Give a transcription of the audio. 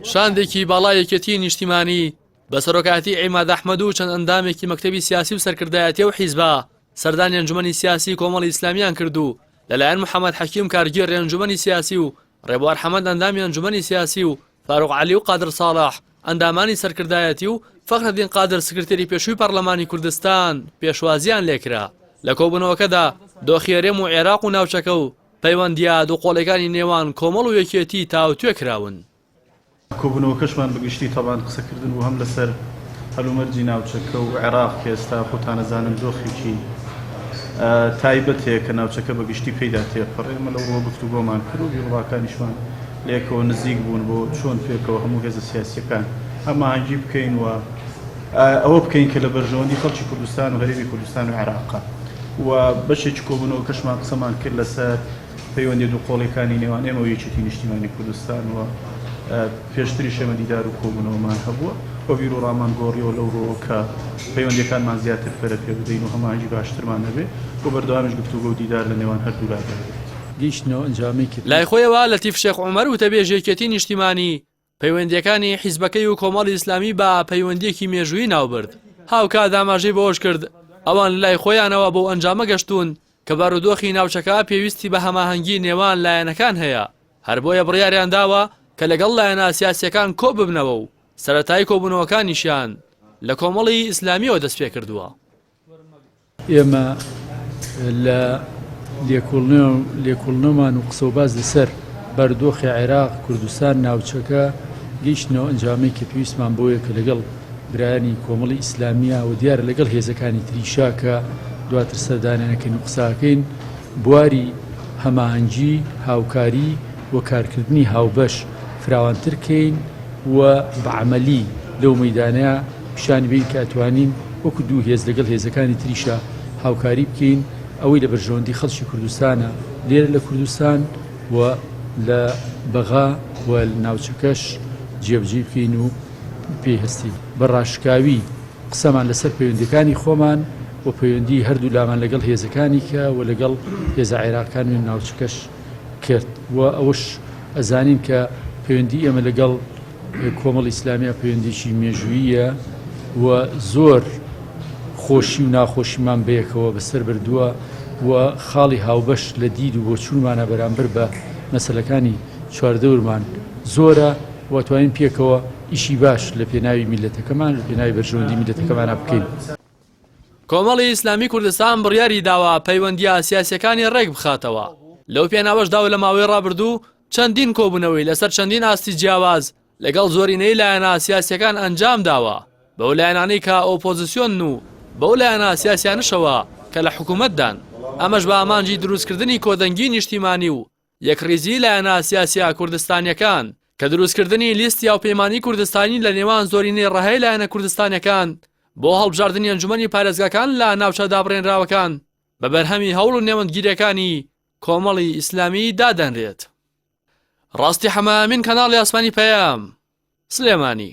شاندێکی باڵایەکەتی نیشتیمانی بە سەرۆکاتی عیماد ئەحمەد و چەند ئەندامێکی مەکتەبی سیاسی و سەرکردایەتی و حیزبە سەردانی ئەنجومەنی سیاسی کۆمەڵی ئیسلامیان کردو لەلایەن محەممەد حەکیم کارگێڕی ئەنجومەنی سیاسی و ڕێبوار حەمەد ئەندامی ئەنجومەنی سیاسی و فاروق عەلی و قادر ساڵح ئەندامانی سەرکردایەتی و فەخرەدین قادر سکرتێری پێشووی پەرلەمانی کوردستان پێشوازیان لێکرا لە کۆبوونەوەکەدا دۆخێرێم و عێراق و ناوچەکە و پەیوەندیە دووقۆڵەکانی نێوان کۆمەڵ و یەکێتی تاوتوێ کراون. کۆبوونەوەکەشمان بەگشتی تەبان قسەکردن و هەم لەسەر هەلومەرجی ناوچەکە و عێراق کە ئێستا خۆتانەزانن دۆخێکی تایبەتەیە کە ناوچەکە بەگشتی پێیدا تێپەڕێمە لەو ڕۆ گفتوگۆمان کرد و بیرڕاکانیشمان لێکەوە نزیک بوون بۆ چۆن پێکەوە هەموو هێزە سیاسیەکان ئەمانجی بکەین و ئەوە بکەین کە لە بەرژەوەندی خەڵکی کوردستان و هەرێمی کوردستان و عێراقا و بەشێکی کۆبوونەوە کەشمان قسەمان کرد لەسەر پەیوەندی دووقۆڵەکانی نێوان ئێمە و یەکێتی نیشتیمانی کوردستان و پێشتری شەمە دیدار و کۆبوونەوەمان هەبووە بۆ بیر و ڕامان گۆڕیەوە لەو ڕۆوە کە پەیوەندیەکانمان زیاتر پەرە پێ بدەین و هەمانجی باشترمان هەبێ بۆ بەردەوامیش گفتوگۆ و دیدار لە نێوان هەردوو لادەبێت. گەیشتنەوە ئەنجامی کرد. لای خۆیەوە لەتیف شێخ عومەر وتەبێژ یەکێتی نیشتیمانی پەیوەندیەکانی حیزبەکەی و کۆمەڵی ئیسلامی بە پەیوەندیەکی مێژووی ناوبرد هاوکات داماژەی بەوەش کرد ئەوان لای خۆیانەوە بۆ ئەنجامە گەشتون کە بارودۆخی ناوچەکە پێویستی بە هەماهەنگی نێوان لایەنەکان هەیە هەر بۆیە بڕیاریان داوە کە لەگەڵ لایەنە سیاسیەکان کۆ ببنەوە و سەرەتای کۆبوونەوەکانیشیان لە کۆمەڵی ئیسلامیەوە دەست پێ کردووە. ئێمە لە لێکۆڵنەوەمان و قسەوباز لەسەر بەردۆخی عێراق کوردستان ناوچەکە گەیشتنەوە ئەنجامەی کە پێویستمان بۆیە کە لەگەڵ برایانی کۆمەڵی ئیسلامیە و دیارە لەگەڵ هێزەکانی تریشا کە دواتر سەردانیانەکەین و قساکەین بواری هەماهەنگی هاوکاری و کارکردنی هاوبەش فراوانتر کەین و بەعەمەلی لەو مەیدانەیە پیشانی بین کە ئەتوانین وەکو دوو هێز لەگەڵ هێزەکانی تریشا هاوکاری بکەین ئەوەی لە بەرژەوەندی خەڵکی کوردستانە لێرە لە کوردستان و لە بەغا و ناوچەکەش جێبجێ بکەین و پێهستی بەڕاشکاوی قسەمان لەسەر پەیوەندیەکانی خۆمان و پەیوەندی هەردوو لامان لەگەڵ هێزەکانی کە و لەگەڵ هێزە عێراقیان و ناوچەکەش کرد و ئەوش ئەزانین کە پەیوەندی ئێمە لەگەڵ کۆمەڵی ئیسلامیە پەیوەندیی مێژوویە و زۆر خۆشی و ناخۆشیمان بەیەکەوە بەسەر بردووە و خاڵی هاوبەش لە دید و بۆ چوونمانە بەرامبەر بە مەسەلەکانی چواردەورمان زۆرە و توانین پێکەوە ئیشی باش لە پێناوی میلەتەکەمان لە پێناوی بەرژەوەندی میلەتەکەمانە بکەین. کۆمەڵی ئیسلامی کوردستان بڕیاری داوە پەیوەندیە سیاسیەکانی ڕێک بخاتەوە لەو پێناوەشدا و لە ماوەی ڕابردوو چەندین کۆبوونەوەی لەسەر چەندین ئاستی جیاواز لەگەڵ زۆرینەی لایەنە سیاسیەکان ئەنجام داوە بەو لایەنانەی کە ئۆپۆزیسیۆن و بەو لایەنە سیاسیانشەوە کە لە حکوومەتدان ئەمەش بە ئامانجی دروستکردنی کۆدەنگی نیشتیمانی و یەکڕیزی لایەنە سیاسیا کوردستانیەکان کە دروستکردنی لیستی هاوپەیمانی کوردستانی لە نێوان زۆرینەی ڕەهەی لایەنە کوردستانیەکان بۆ هەڵبژاردننی ئەنجومەنی پارێزگاکان لە ناوچە دابڕێنراوەکان بە بەرهەمی هەوڵ و نێوەندگیریەکانی کۆمەڵی ئیسلامی دادەنرێت. ڕاستی حەمامین کەناڵی ئاسمانی پەیام سلێمانی.